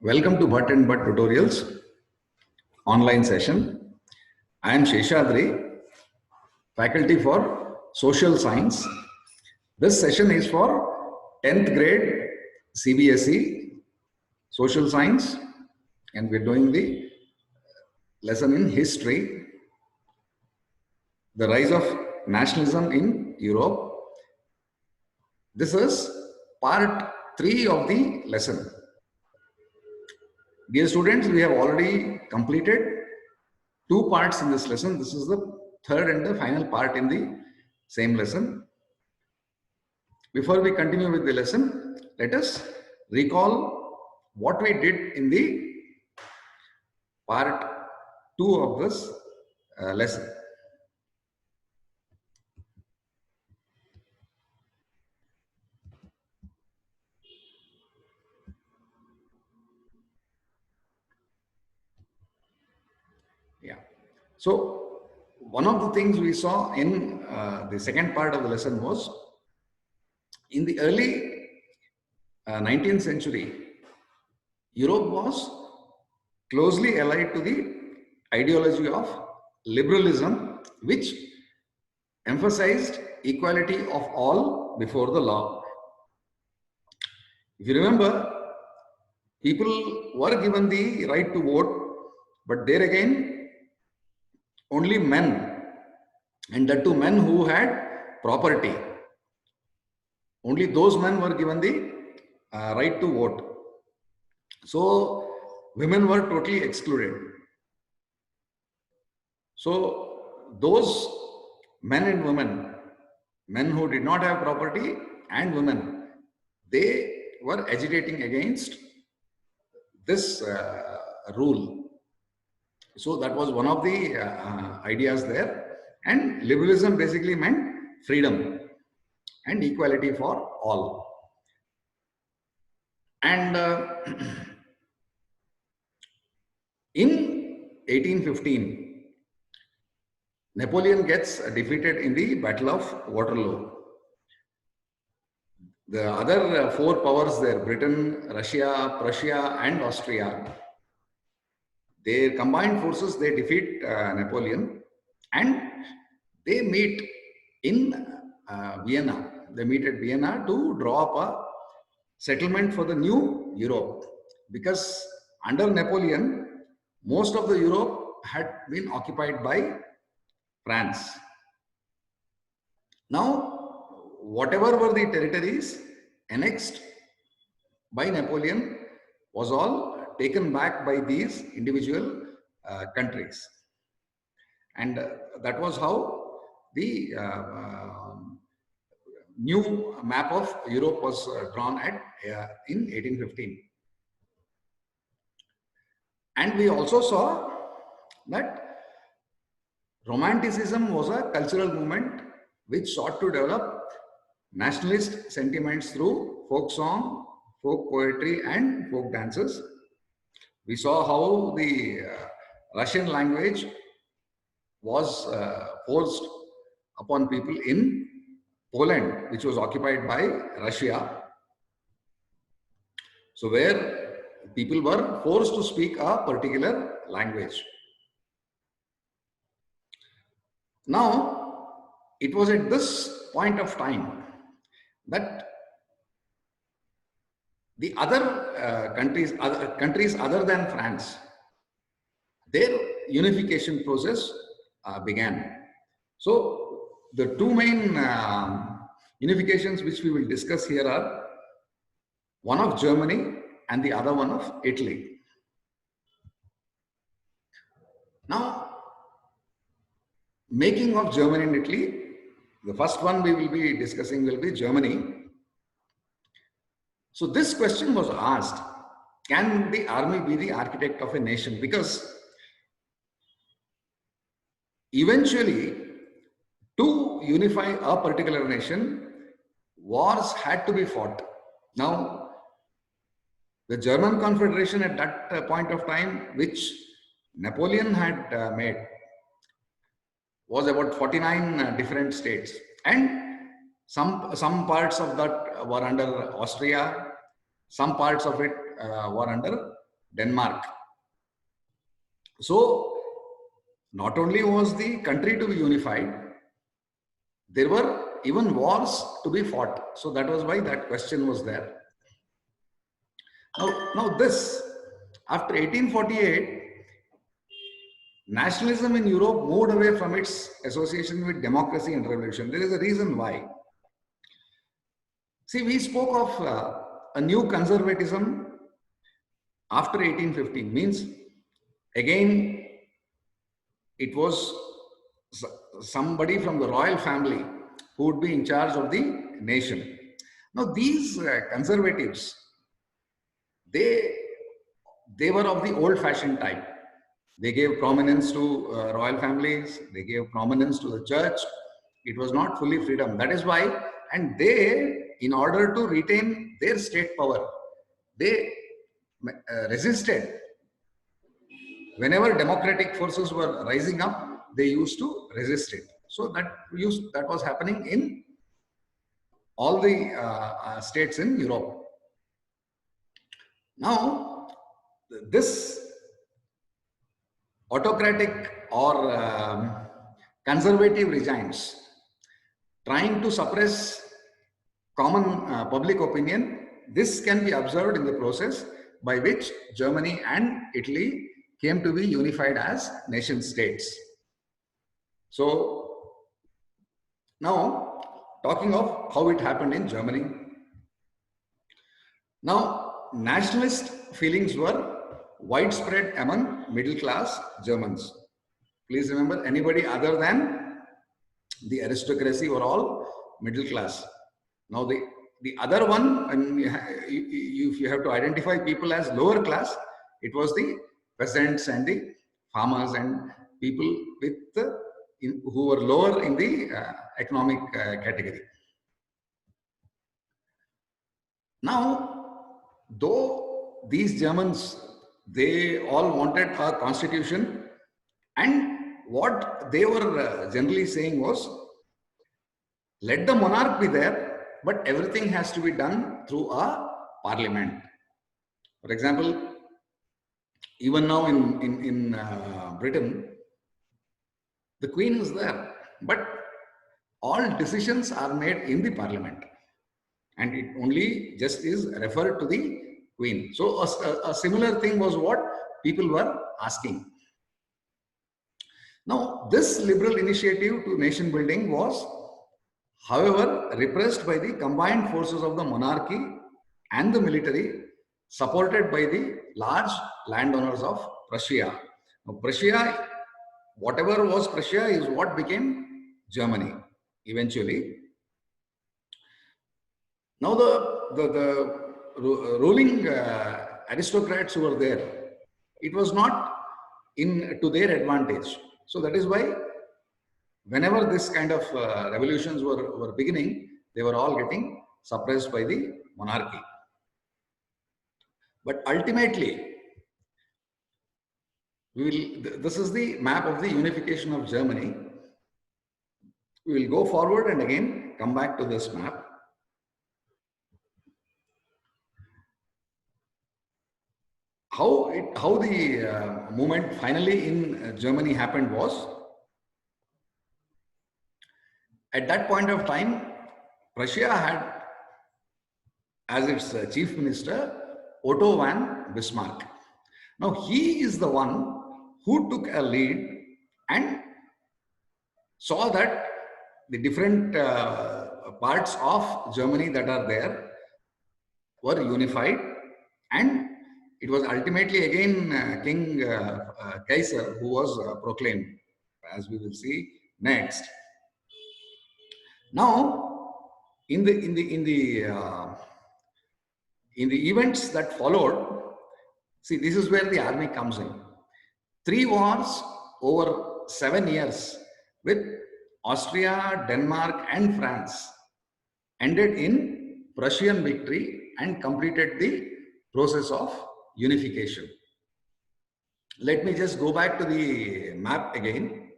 Welcome to Bhatt and Bhatt Tutorials online session. I am Sheshadri, faculty for Social Science. This session is for 10th grade CBSE Social Science, and we're doing the lesson in history, the rise of nationalism in Europe. This is part 3 of the lesson. Dear students, we have already completed 2 parts in this lesson. This is the third and the final part in the same lesson. Before we continue with the lesson, let us recall what we did in the part 2 of this lesson. Yeah. So one of the things we saw in the second part of the lesson was in the early 19th century, Europe was closely allied to the ideology of liberalism, which emphasized equality of all before the law. If you remember, people were given the right to vote, but there again, only men, and that too men who had property. Only those men were given the right to vote. So women were totally excluded. So those men and women, men who did not have property and women, they were agitating against this rule. So that was one of the ideas there. And liberalism basically meant freedom and equality for all. And in 1815, Napoleon gets defeated in the Battle of Waterloo. The other 4 powers there, Britain, Russia, Prussia, and Austria, their combined forces, they defeat Napoleon, and they meet in Vienna. They meet at Vienna to draw up a settlement for the new Europe, because under Napoleon, most of the Europe had been occupied by France. Now, whatever were the territories annexed by Napoleon was all taken back by these individual countries. And that was how the new map of Europe was drawn at in 1815. And we also saw that Romanticism was a cultural movement which sought to develop nationalist sentiments through folk song, folk poetry, and folk dances. We saw how the Russian language was forced upon people in Poland, which was occupied by Russia. So where people were forced to speak a particular language. Now, it was at this point of time that the other countries other than France, their unification process began. So the 2 main unifications which we will discuss here are one of Germany and the other one of Italy. Now, making of Germany and Italy, the first one we will be discussing will be Germany. So this question was asked, can the army be the architect of a nation? Because eventually, to unify a particular nation, wars had to be fought. Now, the German Confederation at that point of time, which Napoleon had made, was about 49 different states, and some parts of that were under Austria, some parts of it were under Denmark. So not only was the country to be unified, there were even wars to be fought. So that was why that question was there. Now this, after 1848, nationalism in Europe moved away from its association with democracy and revolution. There is a reason why. See, we spoke of a new conservatism after 1815, means again it was somebody from the royal family who would be in charge of the nation. Now these conservatives, they were of the old-fashioned type. They gave prominence to royal families. They gave prominence to the church. It was not fully freedom. That is why, and they, in order to retain their state power, they resisted. Whenever democratic forces were rising up, they used to resist it. So that was happening in all the states in Europe. Now, this autocratic or conservative regimes trying to suppress common public opinion, this can be observed in the process by which Germany and Italy came to be unified as nation states. So now talking of how it happened in Germany. Now nationalist feelings were widespread among middle class Germans. Please remember, anybody other than the aristocracy were all middle class. Now the other one, and if you have to identify people as lower class, it was the peasants and the farmers and people with who were lower in the economic category. Now, though these Germans, they all wanted a constitution, and what they were generally saying was, let the monarch be there, but everything has to be done through a parliament. For example, even now in Britain, the Queen is there, but all decisions are made in the parliament, and it only just is referred to the Queen. So a similar thing was what people were asking. Now, this liberal initiative to nation building was, however, repressed by the combined forces of the monarchy and the military, supported by the large landowners of Prussia. Now, Prussia, whatever was Prussia, is what became Germany eventually. Now, the ruling aristocrats who were there, it was not to their advantage. So that is why whenever this kind of revolutions were beginning, they were all getting suppressed by the monarchy. But ultimately, this is the map of the unification of Germany. We will go forward and again come back to this map. How the movement finally in Germany happened was, at that point of time, Prussia had as its chief minister Otto von Bismarck. Now he is the one who took a lead and saw that the different parts of Germany that are there were unified, and it was ultimately again King Kaiser who was proclaimed, as we will see next. Now, in the events that followed, see, this is where the army comes in. 3 wars over 7 years with Austria, Denmark, and France ended in Prussian victory and completed the process of unification. Let me just go back to the map again.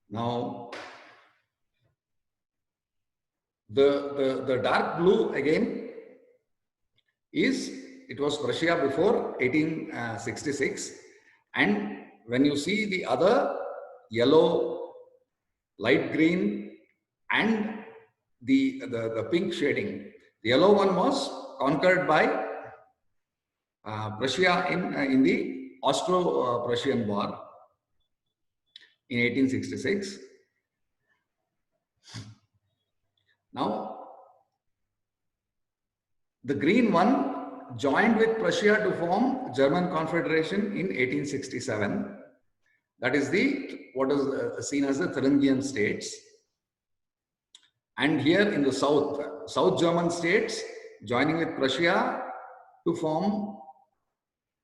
Now, The dark blue again it was Prussia before 1866, and when you see the other yellow, light green, and the pink shading, the yellow one was conquered by Prussia in the Austro-Prussian War in 1866. Now, the green one joined with Prussia to form German Confederation in 1867. That is what is seen as the Thuringian states. And here in the South German states joining with Prussia to form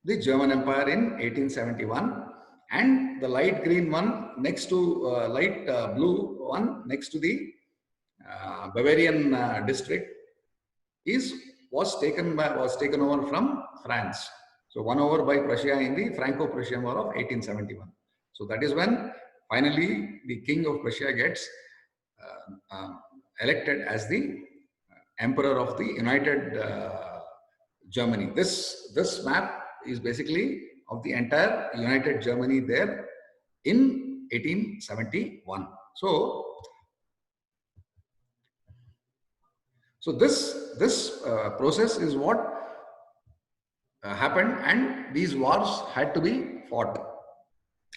the German Empire in 1871. And the light green one next to light blue one next to the Bavarian district was taken over from France. So won over by Prussia in the Franco-Prussian War of 1871. So that is when finally the king of Prussia gets elected as the emperor of the United Germany. This map is basically of the entire United Germany there in 1871. So this process is what happened, and these wars had to be fought,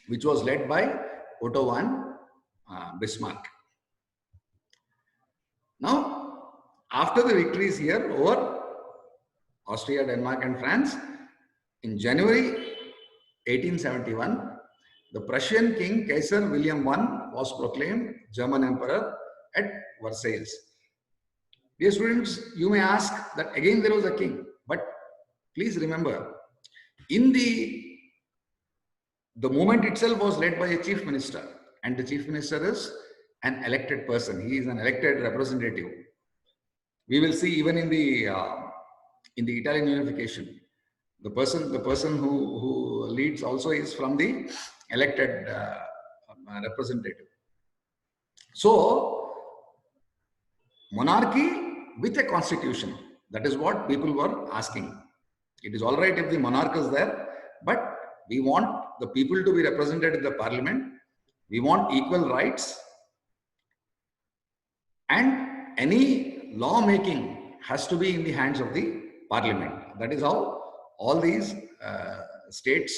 which was led by Otto von Bismarck. Now, after the victories here over Austria, Denmark, and France, in January 1871, the Prussian king Kaiser William I was proclaimed German emperor at Versailles. Dear students, you may ask that again there was a king, but please remember, in the movement itself was led by a chief minister, and the chief minister is an elected person. He is an elected representative. We will see even in the Italian unification, the person who leads also is from the elected representative. So, monarchy with a constitution, that is what people were asking. It is all right if the monarch is there, but we want the people to be represented in the parliament. We want equal rights, and any law making has to be in the hands of the parliament. That is how all these states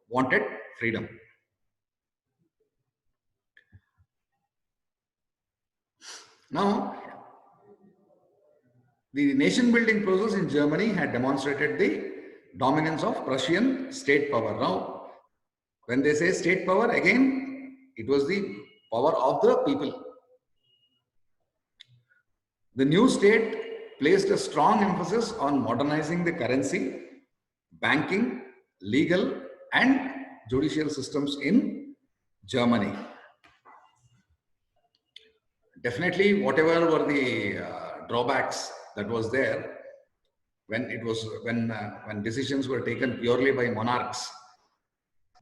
wanted freedom. Now, the nation building process in Germany had demonstrated the dominance of Prussian state power. Now, when they say state power, again, it was the power of the people. The new state placed a strong emphasis on modernizing the currency, banking, legal, and judicial systems in Germany. Definitely, whatever were the drawbacks that was there when decisions were taken purely by monarchs,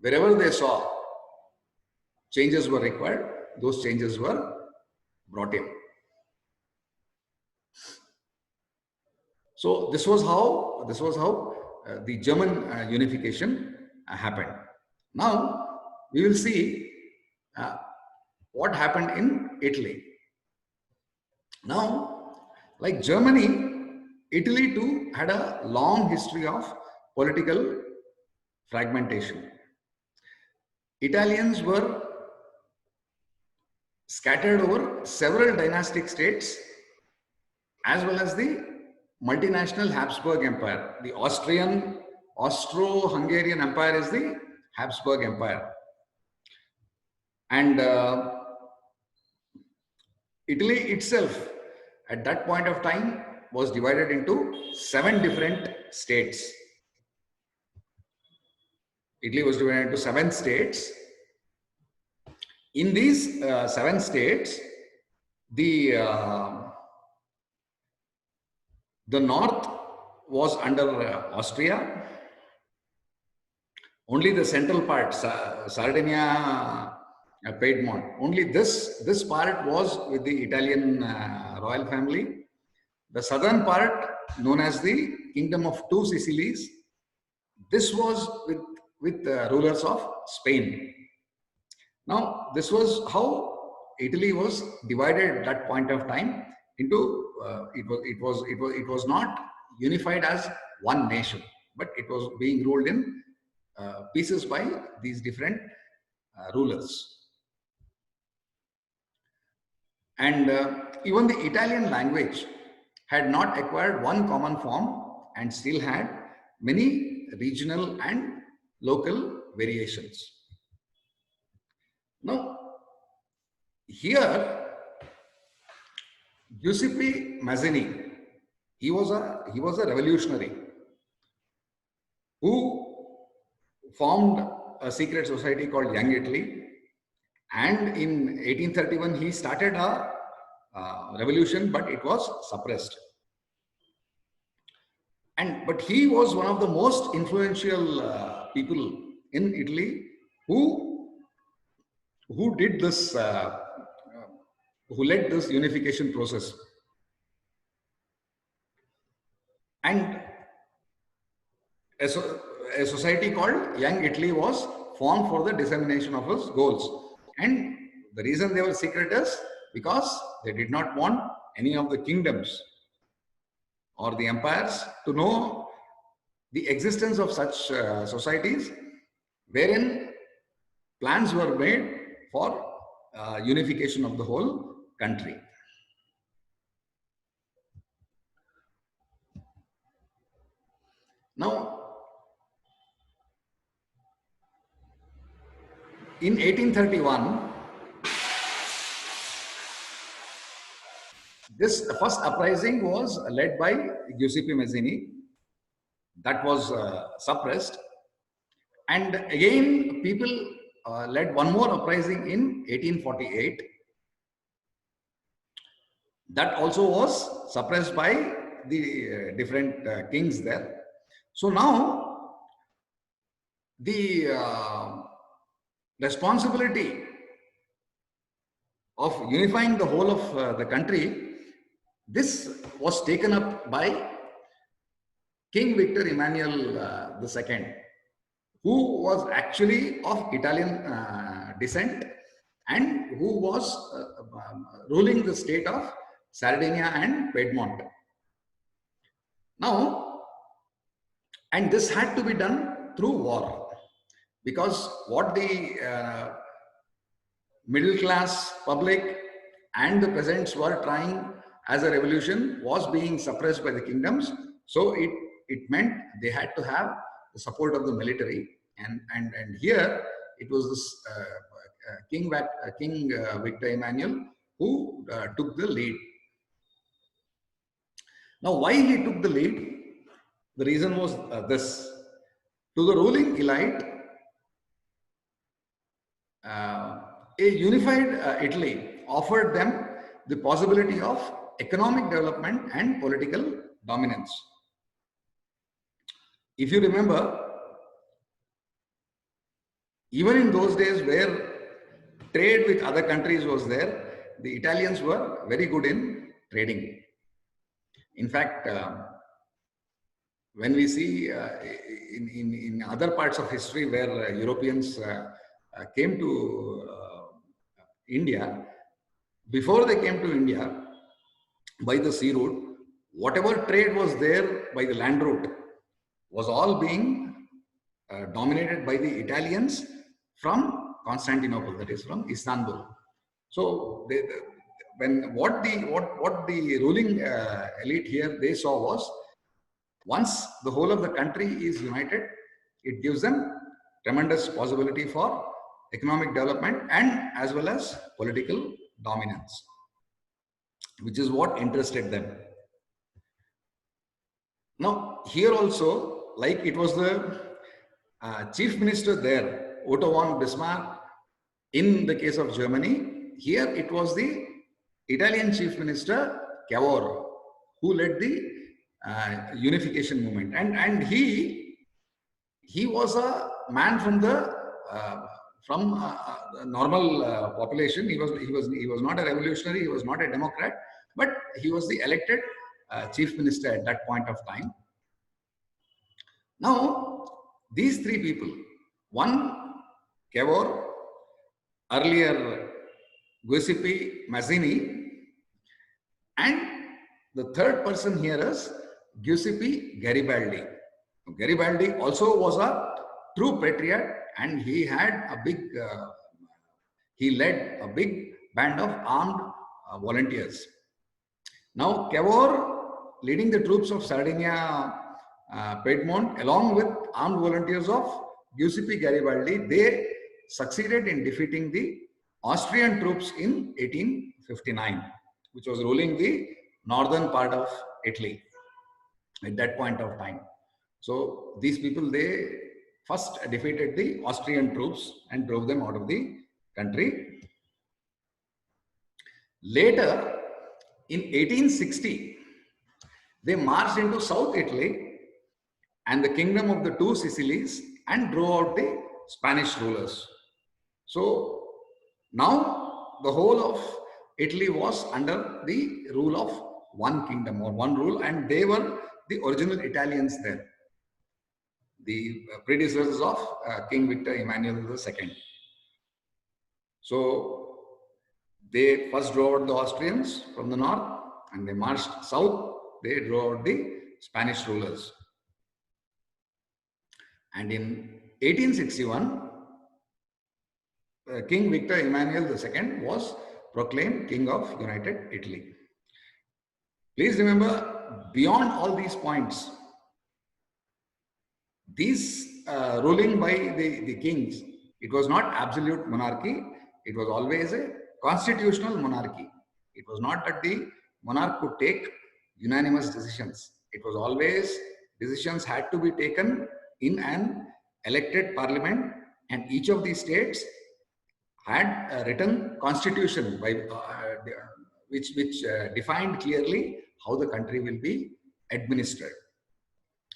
wherever they saw changes were required, those changes were brought in. So this was how the German unification happened. Now we will see what happened in Italy. Now, like Germany, Italy too had a long history of political fragmentation. Italians were scattered over several dynastic states, as well as the multinational Habsburg Empire. The Austro-Hungarian Empire is the Habsburg Empire. And Italy itself at that point of time was divided into 7 different states. Italy was divided into 7 states. In these 7 states, the north was under Austria. Only the central part, Sardinia, Piedmont. Only this part was with the Italian royal family. The southern part, known as the Kingdom of Two Sicilies, this was with rulers of Spain. Now, this was how Italy was divided at that point of time into. It was not unified as one nation, but it was being ruled in pieces by these different rulers. And even the Italian language had not acquired one common form and still had many regional and local variations. Now, here, Giuseppe Mazzini, he was a revolutionary who formed a secret society called Young Italy, and in 1831 he started a revolution, but it was suppressed. But he was one of the most influential people in Italy who did this, who led this unification process. And a society called Young Italy was formed for the dissemination of his goals. And the reason they were secret is because they did not want any of the kingdoms or the empires to know the existence of such societies wherein plans were made for unification of the whole country. Now, in 1831, this first uprising was led by Giuseppe Mazzini. That was suppressed. And again, people led one more uprising in 1848. That also was suppressed by the different kings there. So now, the responsibility of unifying the whole of the country, this was taken up by King Victor Emmanuel II, who was actually of Italian descent and who was ruling the state of Sardinia and Piedmont. Now, and this had to be done through war, because what the middle class public and the peasants were trying as a revolution was being suppressed by the kingdoms. So it meant they had to have the support of the military, and here it was this King Victor Emmanuel who took the lead. Now, why he took the lead? The reason was this: to the ruling elite, a unified Italy offered them the possibility of economic development and political dominance. If you remember, even in those days where trade with other countries was there, the Italians were very good in trading. In fact, when we see in other parts of history where Europeans came to India, before they came to India by the sea route, whatever trade was there by the land route was all being dominated by the Italians from Constantinople, that is from Istanbul. So what the ruling elite here they saw was, once the whole of the country is united, it gives them tremendous possibility for economic development and as well as political dominance, which is what interested them. Now, here also, like it was the chief minister there, Otto von Bismarck, in the case of Germany, here it was the Italian chief minister, Cavour, who led the unification movement. And he was a man from the normal population. He was not a revolutionary. He was not a democrat, but he was the elected chief minister at that point of time. Now, these three people, one Cavour, earlier Giuseppe Mazzini, and the third person here is Giuseppe Garibaldi. Garibaldi also was a true patriot, and he had a big, he led a big band of armed volunteers. Now, Cavour, leading the troops of Sardinia, Piedmont, along with armed volunteers of Giuseppe Garibaldi, they succeeded in defeating the Austrian troops in 1859, which was ruling the northern part of Italy at that point of time. So these people, they first defeated the Austrian troops and drove them out of the country. Later, in 1860, they marched into South Italy and the kingdom of the two Sicilies and drove out the Spanish rulers. So now the whole of Italy was under the rule of one kingdom or one rule, and they were the original Italians there, the predecessors of King Victor Emmanuel II. So they first drove out the Austrians from the north and they marched south. They drove out the Spanish rulers. And in 1861, King Victor Emmanuel II was proclaimed King of United Italy. Please remember, beyond all these points, these ruling by the kings, it was not absolute monarchy. It was always a constitutional monarchy. It was not that the monarch could take unanimous decisions. It was always decisions had to be taken in an elected parliament, and each of these states had a written constitution by which defined clearly how the country will be administered.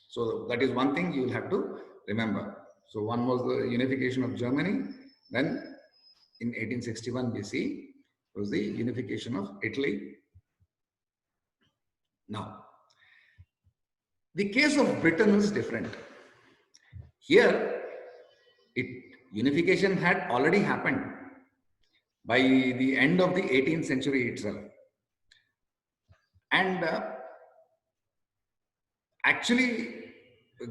So that is one thing you will have to remember. So one was the unification of Germany. Then in 1861 BC was the unification of Italy. Now, the case of Britain is different. Here, unification had already happened by the end of the 18th century itself. And actually,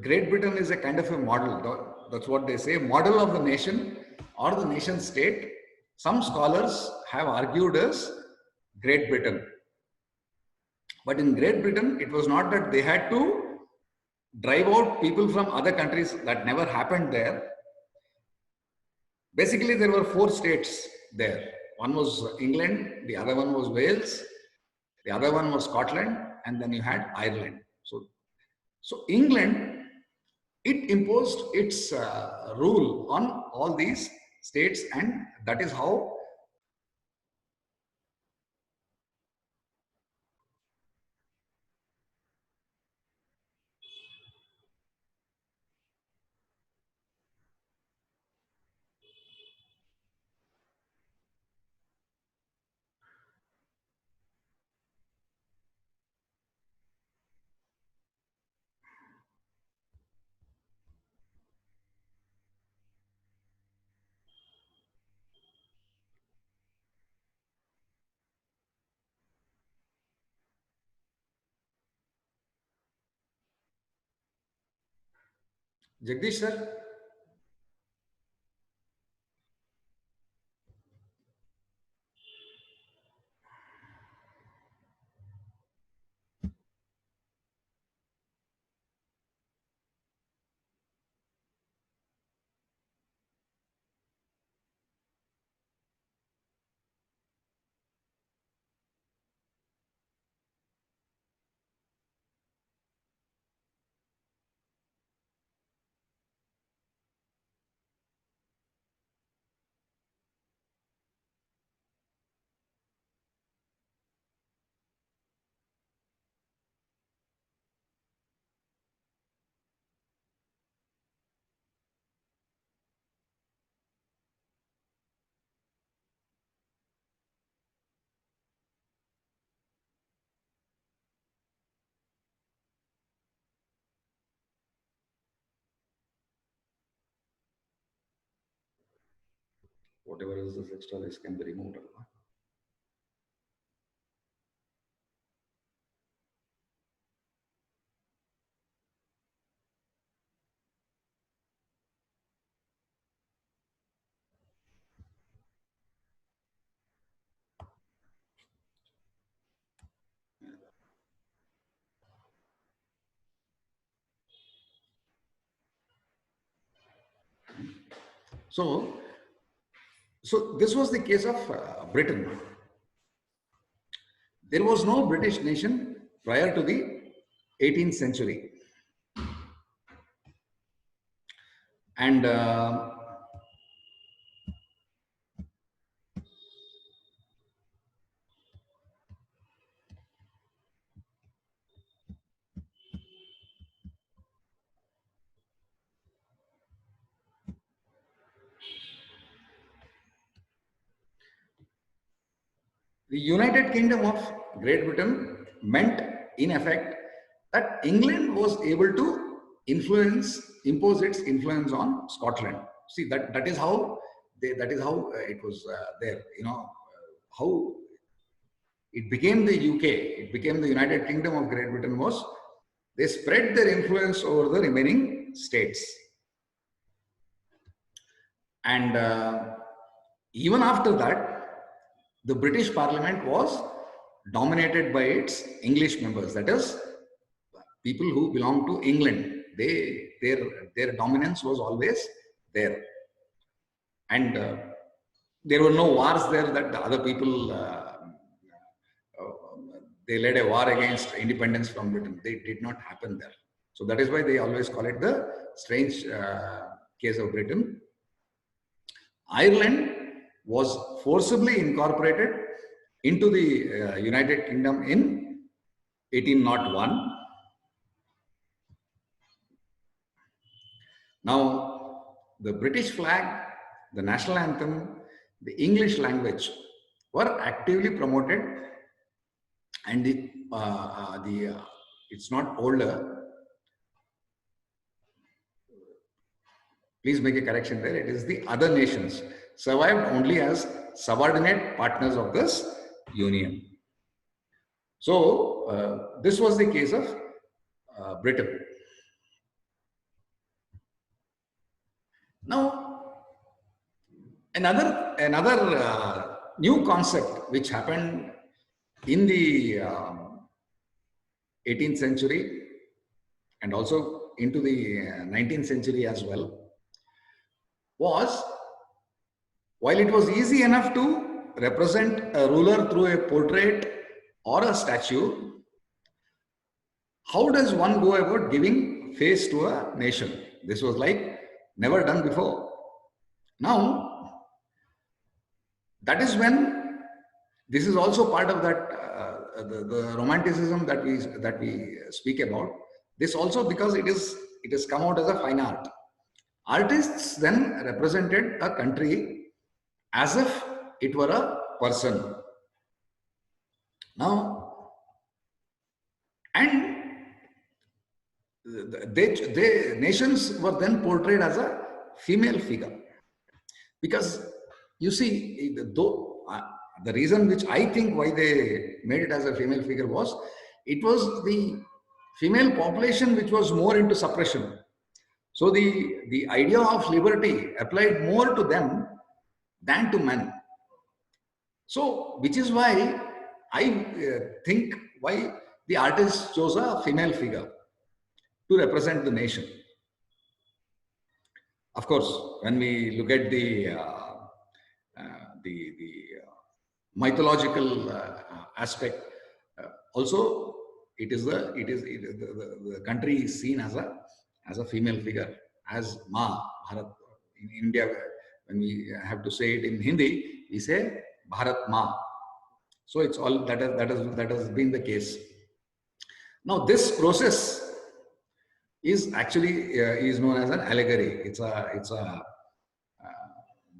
Great Britain is a kind of a model. That's what they say, model of the nation or the nation state. Some scholars have argued as Great Britain. But in Great Britain, it was not that they had to drive out people from other countries. That never happened there. Basically, there were 4 states there. One was England, the other one was Wales, the other one was Scotland, and then you had Ireland. So England, it imposed its rule on all these states, and that is how Jagdish sir. whatever is this extra, this can be removed. So, this was the case of Britain. There was no British nation prior to the 18th century. And the United Kingdom of Great Britain meant, in effect, that England was able to impose its influence on Scotland. See, that is how it was there. You know how it became the UK. It became the United Kingdom of Great Britain was they spread their influence over the remaining states, and even after that, the British Parliament was dominated by its English members, that is, people who belong to England. Their dominance was always there, and there were no wars there that the other people they led a war against independence from Britain. They did not happen there. So that is why they always call it the strange case of Britain. Ireland was forcibly incorporated into the United Kingdom in 1801. Now, the British flag, the national anthem, the English language were actively promoted, and it's not older. Please make a correction there. It is the other nations survived only as subordinate partners of this union. So this was the case of Britain. Now, another new concept which happened in the 18th century and also into the 19th century as well was, while it was easy enough to represent a ruler through a portrait or a statue, how does one go about giving face to a nation? This was like never done before. Now, that is when this is also part of that the romanticism that we speak about. This also because it has come out as a fine art. Artists then represented a country as if it were a person. Now, and the nations were then portrayed as a female figure, because you see, the reason which I think why they made it as a female figure was, it was the female population which was more into suppression. So the idea of liberty applied more to them than to men. So, which is why I think why the artist chose a female figure to represent the nation. Of course, when we look at the mythological aspect, also the country is seen as a female figure, as Ma Bharat. In India, when we have to say it in Hindi, we say Bharat Ma. So it's all that has been the case. Now this process is actually is known as an allegory. It's a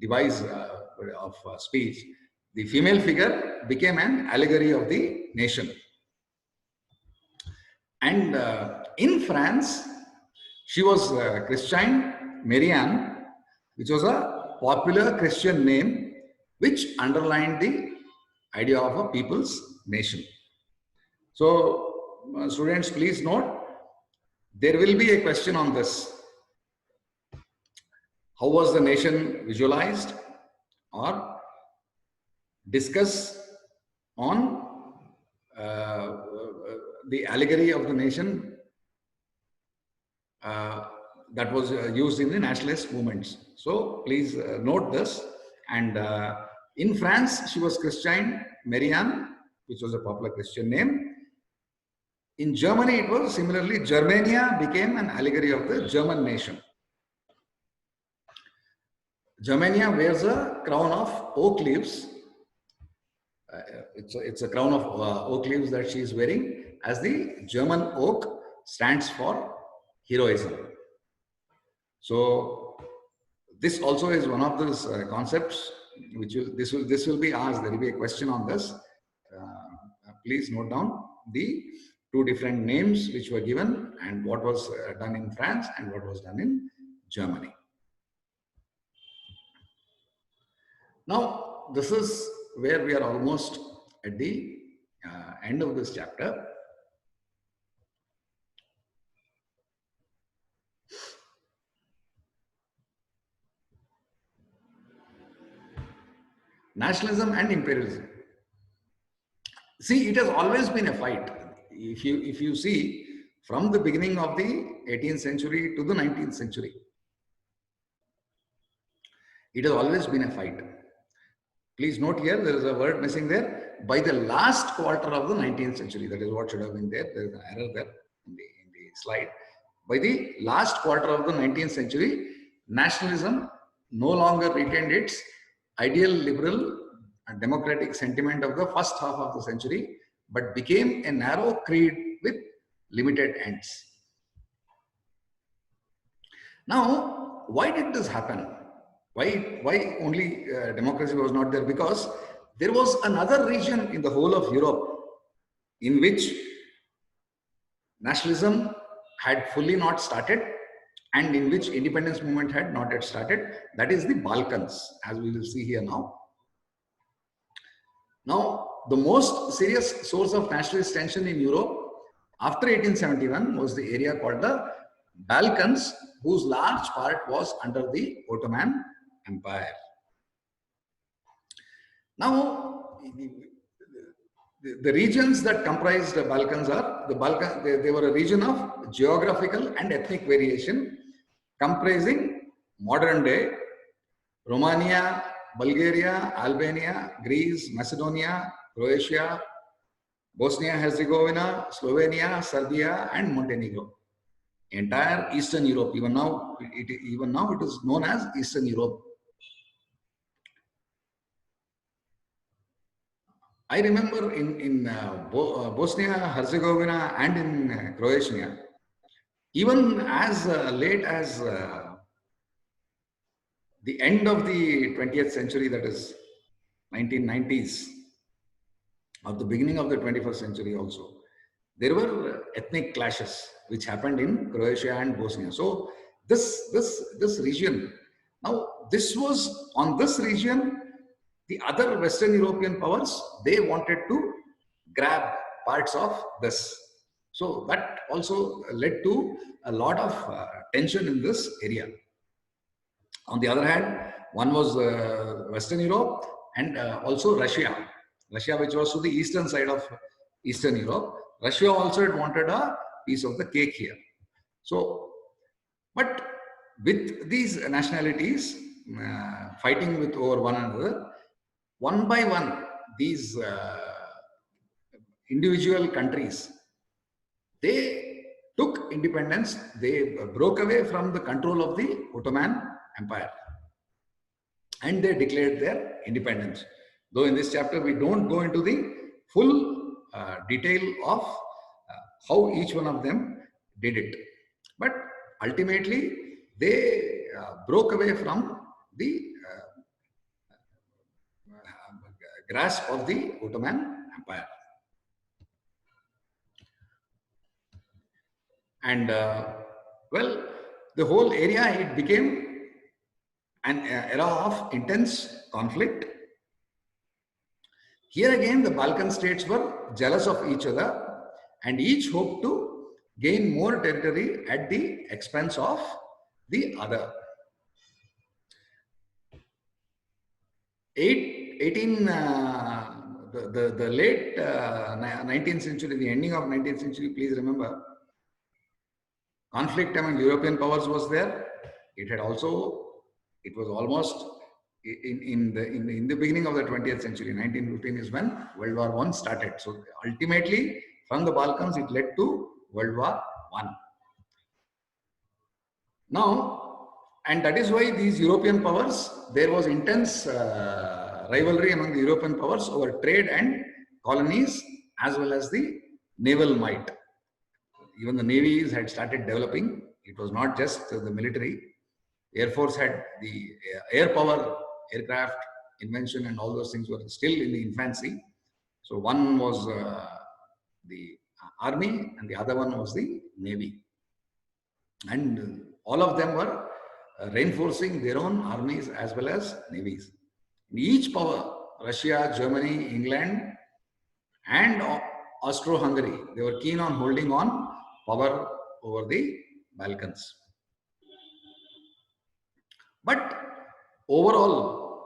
device of speech. The female figure became an allegory of the nation. And in France, she was Christine Marianne, which was a popular Christian name which underlined the idea of a people's nation. So, students, please note, there will be a question on this. How was the nation visualized? Or discuss on the allegory of the nation that was used in the nationalist movements. So please note this. And in France, she was Christine Marianne, which was a popular Christian name. In Germany, it was similarly, Germania became an allegory of the German nation. Germania wears a crown of oak leaves. It's a crown of oak leaves that she is wearing, as the German oak stands for heroism. So this also is one of those concepts which this will be asked. There will be a question on this. Please note down the two different names which were given and what was done in France and what was done in Germany. Now, this is where we are almost at the end of this chapter. Nationalism and imperialism. See, it has always been a fight. If you see, from the beginning of the 18th century to the 19th century, it has always been a fight. Please note here, there is a word missing there. By the last quarter of the 19th century, that is what should have been there. There is an error there in the slide. By the last quarter of the 19th century, nationalism no longer retained its ideal liberal and democratic sentiment of the first half of the century, but became a narrow creed with limited ends. Now, why did this happen? Why only democracy was not there? Because there was another region in the whole of Europe in which nationalism had fully not started and in which independence movement had not yet started. That is the Balkans, as we will see here now. Now, the most serious source of nationalist tension in Europe after 1871 was the area called the Balkans, whose large part was under the Ottoman Empire. Now, the regions that comprised the Balkans are, they were a region of geographical and ethnic variation comprising modern day Romania, Bulgaria, Albania, Greece, Macedonia, Croatia, Bosnia-Herzegovina, Slovenia, Serbia, and Montenegro. Entire Eastern Europe, even now it is known as Eastern Europe. I remember in Bosnia-Herzegovina and in Croatia, even as late as the end of the 20th century, that is 1990s, or the beginning of the 21st century also, there were ethnic clashes which happened in Croatia and Bosnia. So this region, now this was on this region, the other Western European powers, they wanted to grab parts of this. So that also led to a lot of tension in this area. On the other hand, one was Western Europe and also Russia, which was to the eastern side of Eastern Europe. Russia also had wanted a piece of the cake here. So, but with these nationalities fighting with over one another, one by one, these individual countries, they took independence. They broke away from the control of the Ottoman Empire and they declared their independence. Though in this chapter we don't go into the full detail of how each one of them did it, but ultimately they broke away from the grasp of the Ottoman Empire. And well, the whole area, it became an era of intense conflict Here again, the Balkan states were jealous of each other and each hoped to gain more territory at the expense of the other. 18, the late 19th century, the ending of 19th century, please remember, conflict among European powers was there. It was almost in the beginning of the 20th century. 1915 is when World War I started. So ultimately, from the Balkans, it led to World War I. Now, and that is why these European powers, there was intense rivalry among the European powers over trade and colonies, as well as the naval might. Even the navies had started developing. It was not just the military. Air Force had the air power, aircraft invention, and all those things were still in the infancy. So one was the army, and the other one was the navy, and all of them were reinforcing their own armies as well as navies. Each power, Russia, Germany, England, and Austro-Hungary, they were keen on holding on power over the Balkans. But overall,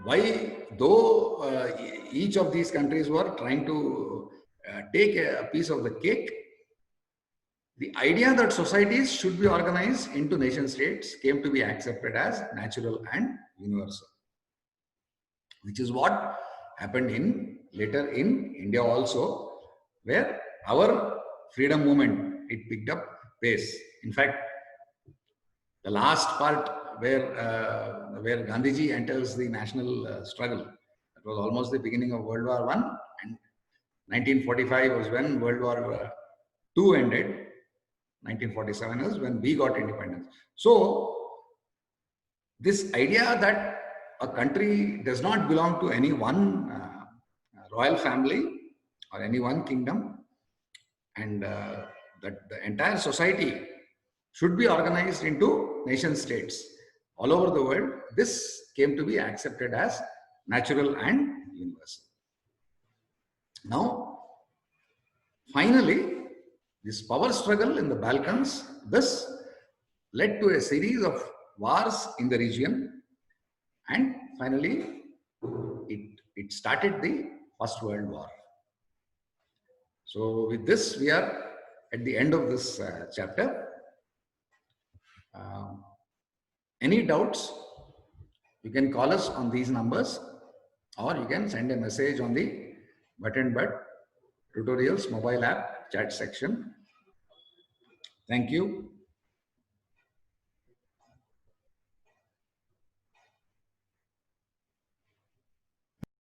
why, though each of these countries were trying to take a piece of the cake, the idea that societies should be organized into nation states came to be accepted as natural and universal, which is what happened later in India also, where our freedom movement, it picked up pace. In fact, the last part where Gandhiji enters the national struggle, that was almost the beginning of World War I, and 1945 was when World War II ended. 1947 is when we got independence. So this idea that a country does not belong to any one royal family or any one kingdom, and that the entire society should be organized into nation states all over the world, this came to be accepted as natural and universal. Now, finally, this power struggle in the Balkans, this led to a series of wars in the region, and finally it started the First World War. So with this, we are at the end of this chapter. Any doubts, you can call us on these numbers, or you can send a message on the Button Bud Tutorials mobile app chat section. Thank you.